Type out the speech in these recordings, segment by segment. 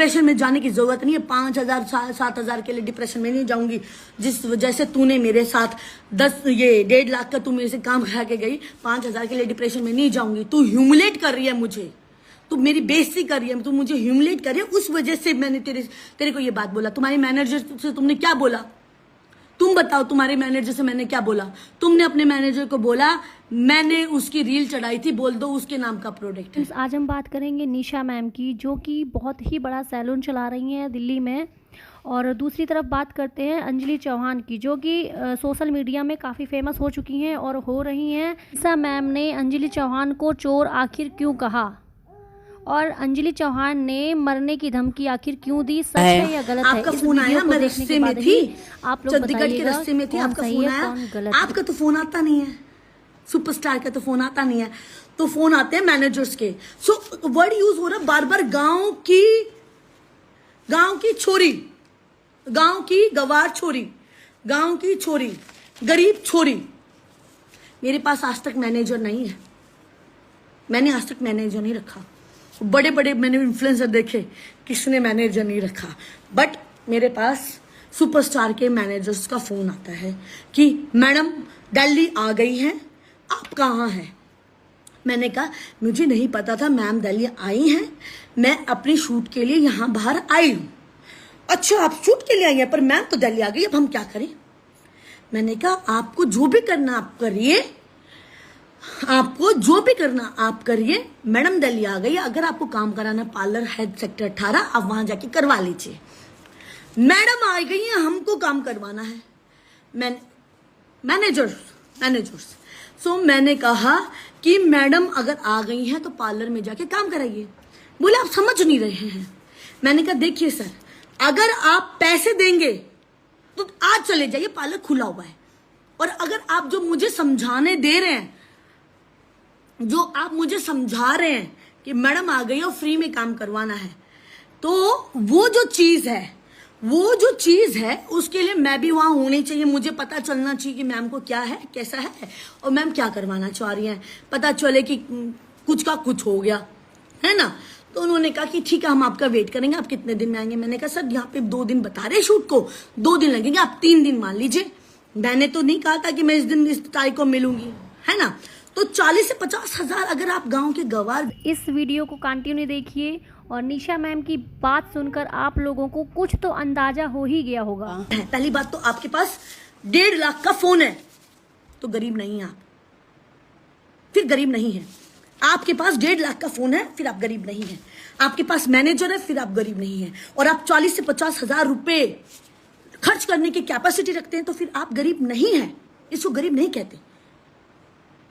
Depression में जाने की जरूरत नहीं है। 5,000 7,000 के लिए डिप्रेशन में नहीं जाऊंगी। जिस वजह से तूने मेरे साथ 1.5 लाख का तू मेरे से काम खा के गई, 5,000 के लिए डिप्रेशन में नहीं जाऊंगी। तू ह्यूमिलेट कर रही है मुझे, तू मेरी बेइज्जती कर रही है, तू मुझे ह्यूमिलेट कर रही है। उस वजह से मैंने तेरे को ये बात बोला। तुम्हारे मैनेजर से तुमने क्या बोला? तुम बताओ, तुम्हारे मैनेजर से मैंने क्या बोला? तुमने अपने मैनेजर को बोला मैंने उसकी रील चढ़ाई थी, बोल दो उसके नाम का प्रोडक्ट है। आज हम बात करेंगे निशा मैम की, जो कि बहुत ही बड़ा सैलून चला रही हैं दिल्ली में। और दूसरी तरफ बात करते हैं अंजलि चौहान की, जो कि सोशल मीडिया में काफ़ी फेमस हो चुकी हैं और हो रही हैं। निशा मैम ने अंजलि चौहान को चोर आखिर क्यों कहा और अंजलि चौहान ने मरने की धमकी आखिर क्यों दी, सच है या गलत है? आपका फोन आया, मैं रस्ते में थी, आप लोग चंडीगढ़ के रस्ते में थी, आपका फोन आया। आपका तो फोन आता नहीं है, सुपरस्टार का तो फोन आता नहीं है, तो फोन आते हैं मैनेजर्स के। सो वर्ड यूज हो रहा बार बार, गांव की छोरी, गांव की गवार छोरी, गांव की छोरी, गरीब छोरी। मेरे पास आज तक मैनेजर नहीं है, मैंने आज तक मैनेजर नहीं रखा। बड़े बड़े मैंने इन्फ्लुएंसर देखे, किसने मैनेजर नहीं रखा। बट मेरे पास सुपरस्टार के मैनेजर्स का फोन आता है कि मैडम दिल्ली आ गई हैं, आप कहाँ हैं? मैंने कहा मुझे नहीं पता था मैम दिल्ली आई हैं, मैं अपनी शूट के लिए यहाँ बाहर आई हूँ। अच्छा, आप शूट के लिए आई हैं, पर मैम तो दिल्ली आ गई, अब हम क्या करें? मैंने कहा आपको जो भी करना आप करिए, आपको जो भी करना आप करिए। मैडम दिल्ली आ गई, अगर आपको काम कराना पार्लर है सेक्टर 18, आप वहां जाके करवा लीजिए। मैडम आ गई है, हमको काम करवाना है। मैनेजर्स सो मैंने कहा कि मैडम अगर आ गई हैं तो पार्लर में जाके काम कराइए। बोले आप समझ नहीं रहे हैं। मैंने कहा देखिए सर, अगर आप पैसे देंगे तो आज चले जाइए, पार्लर खुला हुआ है। और अगर आप जो मुझे समझाने दे रहे हैं, जो आप मुझे समझा रहे हैं कि मैडम आ गई और फ्री में काम करवाना है, तो वो जो चीज है उसके लिए मैं भी वहां होनी चाहिए। मुझे पता चलना चाहिए कि मैम को क्या है, कैसा है, और मैम क्या करवाना चाह रही हैं। पता चले कि कुछ का कुछ हो गया है ना। तो उन्होंने कहा कि ठीक है, हम आपका वेट करेंगे, आप कितने दिन में आएंगे? मैंने कहा सर यहाँ पे 2 दिन बता रहे शूट को, 2 दिन लगेंगे, आप 3 दिन मान लीजिए। मैंने तो नहीं कहा था कि मैं इस तारीख को मिलूंगी, है ना। तो 40 से 50 हजार अगर आप गांव के गवार। इस वीडियो को कंटिन्यू देखिए और निशा मैम की बात सुनकर आप लोगों को कुछ तो अंदाजा हो ही गया होगा। पहली बात तो आपके पास 1.5 लाख का फोन है तो गरीब नहीं है आप, फिर गरीब नहीं है। आपके पास 1.5 लाख का फोन है, फिर आप गरीब नहीं है। आपके पास मैनेजर है, फिर आप गरीब नहीं है। और आप 40 से 50 हजार रुपए खर्च करने की कैपेसिटी रखते हैं, तो फिर आप गरीब नहीं है। इसको गरीब नहीं कहते,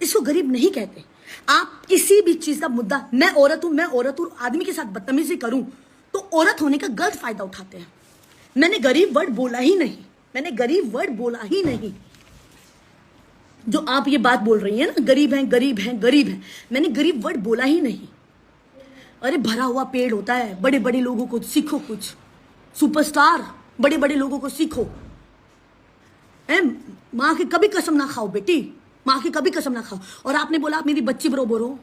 इसको गरीब नहीं कहते। आप किसी भी चीज का मुद्दा, मैं औरत हूं, आदमी के साथ बदतमीजी करूं तो औरत होने का गलत फायदा उठाते हैं। मैंने गरीब वर्ड बोला ही नहीं, जो आप ये बात बोल रही है ना, गरीब हैं, मैंने गरीब वर्ड बोला ही नहीं। अरे भरा हुआ पेड़ होता है, बड़े बड़े लोगों को सीखो कुछ। सुपरस्टार बड़े बड़े लोगों को सीखो। माँ की कभी कसम ना खाओ बेटी, माँ की कभी कसम ना खाओ। और आपने बोला आप मेरी बच्ची बरोबर हो।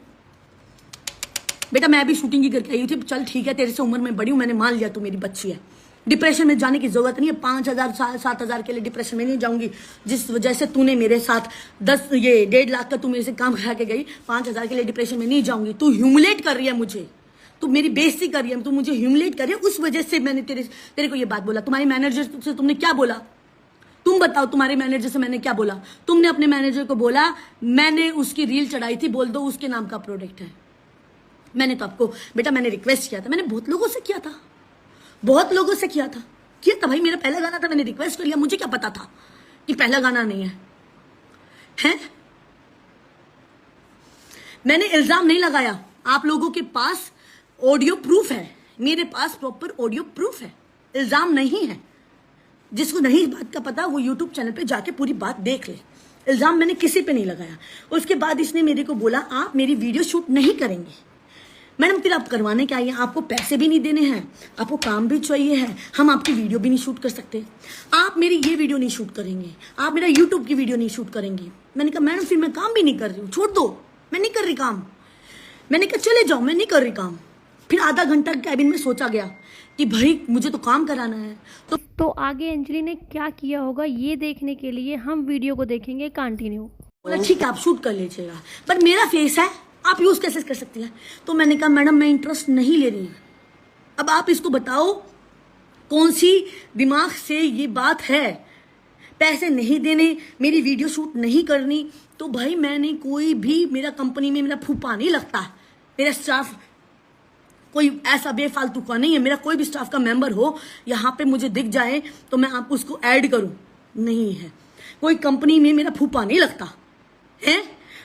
बेटा मैं भी शूटिंग ही करके आई थी, चल ठीक है तेरे से उम्र में बड़ी हूं, मैंने मान लिया तू मेरी बच्ची है। डिप्रेशन में जाने की जरूरत नहीं है। 5,000 7,000 के लिए डिप्रेशन में नहीं जाऊंगी। जिस वजह से तूने मेरे साथ 1.5 लाख का तू मेरे से काम खा के गई, 5,000 के लिए डिप्रेशन में नहीं जाऊंगी। तू ह्यूमिलेट कर रही है मुझे, तू मेरी बेइज्जती कर रही है, तू मुझे ह्यूमिलेट कर रही है। उस वजह से मैंने तेरे को ये बात बोला। तुम्हारे मैनेजर से तुमने क्या बोला? तुम बताओ, तुम्हारे मैनेजर से मैंने क्या बोला? तुमने अपने मैनेजर को बोला मैंने उसकी रील चढ़ाई थी, बोल दो उसके नाम का प्रोडक्ट है। मैंने तो आपको बेटा मैंने रिक्वेस्ट किया था, मैंने बहुत लोगों से किया था भाई। मेरा पहला गाना था, मैंने रिक्वेस्ट कर लिया। मुझे क्या पता था कि पहला गाना नहीं है, हैं? मैंने इल्जाम नहीं लगाया। आप लोगों के पास ऑडियो प्रूफ है, मेरे पास प्रॉपर ऑडियो प्रूफ है, इल्जाम नहीं है। जिसको नहीं इस बात का पता वो यूट्यूब चैनल पे जाके पूरी बात देख ले। इल्जाम मैंने किसी पे नहीं लगाया। उसके बाद इसने मेरे को बोला आप मेरी वीडियो शूट नहीं करेंगे। मैडम फिर आप करवाने क्या आई हैं? आपको पैसे भी नहीं देने हैं, आपको काम भी चाहिए है, हम आपकी वीडियो भी नहीं शूट कर सकते। आप मेरी ये वीडियो नहीं शूट करेंगे, आप मेरा यूट्यूब की वीडियो नहीं शूट करेंगे। मैंने कहा मैडम फिर मैं काम भी नहीं कर रही हूँ, छोड़ दो, मैं नहीं कर रही काम। मैंने कहा चले जाओ, मैं नहीं कर रही काम। फिर आधा घंटा कैबिन में सोचा गया कि भाई मुझे तो काम कराना है। तो आगे अंजलि ने क्या किया होगा ये देखने के लिए हम वीडियो को देखेंगे कंटिन्यू। बोला ठीक है आप शूट कर लीजिएगा, पर मेरा फेस है, आप यूज कैसे कर सकती हैं? तो मैंने कहा मैडम मैं इंटरेस्ट नहीं ले रही। अब आप इसको बताओ कौन सी दिमाग से ये बात है, पैसे नहीं देने, मेरी वीडियो शूट नहीं करनी। तो भाई मैंने कोई भी, मेरा कंपनी में मेरा फूफा नहीं लगता, मेरा स्टाफ कोई ऐसा बेफालतू का नहीं है। मेरा कोई भी स्टाफ का मेंबर हो यहाँ पे मुझे दिख जाए तो मैं आप उसको ऐड करूं, नहीं है। कोई कंपनी में मेरा फूफा नहीं लगता है।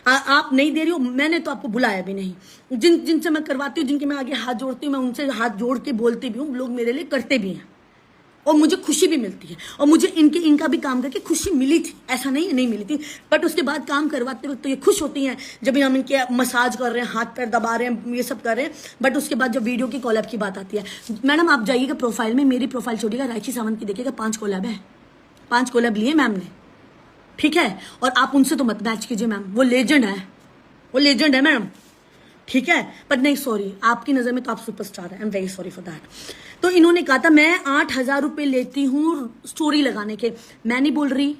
आप नहीं दे रही हो, मैंने तो आपको बुलाया भी नहीं। जिनसे मैं करवाती हूँ, जिनके मैं आगे हाथ जोड़ती हूँ, मैं उनसे हाथ जोड़ के बोलती भी हूँ, लोग मेरे लिए करते भी हैं और मुझे खुशी भी मिलती है। और मुझे इनका भी काम करके खुशी मिली थी, ऐसा नहीं है नहीं मिली थी। बट उसके बाद काम करवाते वक्त तो ये खुश होती हैं जब हम इनके मसाज कर रहे हैं, हाथ पैर दबा रहे हैं, ये सब कर रहे हैं। बट उसके बाद जब वीडियो की कॉलैब की बात आती है, मैडम आप जाइएगा प्रोफाइल में, मेरी प्रोफाइल छोड़िएगा, राखी सावंत की देखिएगा, 5 कॉलैब है, 5 कॉलैब लिए मैम ने, ठीक है। और आप उनसे तो मत मैच कीजिए मैम, वो लेजेंड है, वो लेजेंड है मैडम, ठीक है। पर नहीं सॉरी, आपकी नजर में तो आप सुपरस्टार है, I am very sorry for that. तो इन्होंने कहा था मैं 8,000 रुपए लेती हूँ स्टोरी लगाने के। मैं नहीं बोल रही,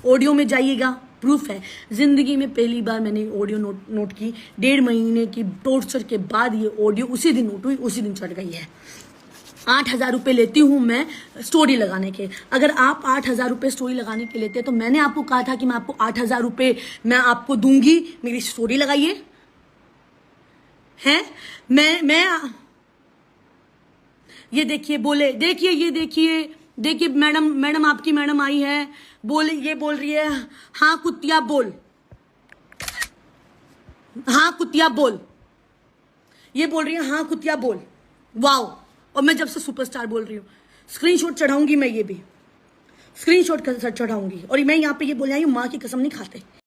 ऑडियो में जाइएगा, प्रूफ है। जिंदगी में पहली बार मैंने ऑडियो नोट की, 1.5 महीने की टॉर्चर के बाद ये ऑडियो उसी दिन नोट हुई, उसी दिन चढ़ गई है। 8,000 रुपए लेती हूँ मैं स्टोरी लगाने के। अगर आप 8,000 रुपए स्टोरी लगाने के लेते तो मैंने आपको कहा था कि मैं आपको 8,000 रुपए मैं आपको दूंगी, मेरी स्टोरी लगाइए हैं। मैं ये देखिए बोले, देखिए ये देखिए मैडम आपकी मैडम आई है, बोले, ये बोल रही है हाँ कुतिया बोल, हाँ कुतिया बोल, ये बोल रही है हाँ कुतिया बोल। वाओ। और मैं जब से सुपरस्टार बोल रही हूँ, स्क्रीनशॉट चढ़ाऊंगी मैं, ये भी स्क्रीनशॉट चढ़ाऊंगी। और मैं यहाँ पे ये बोल रही हूँ माँ की कसम नहीं खाते।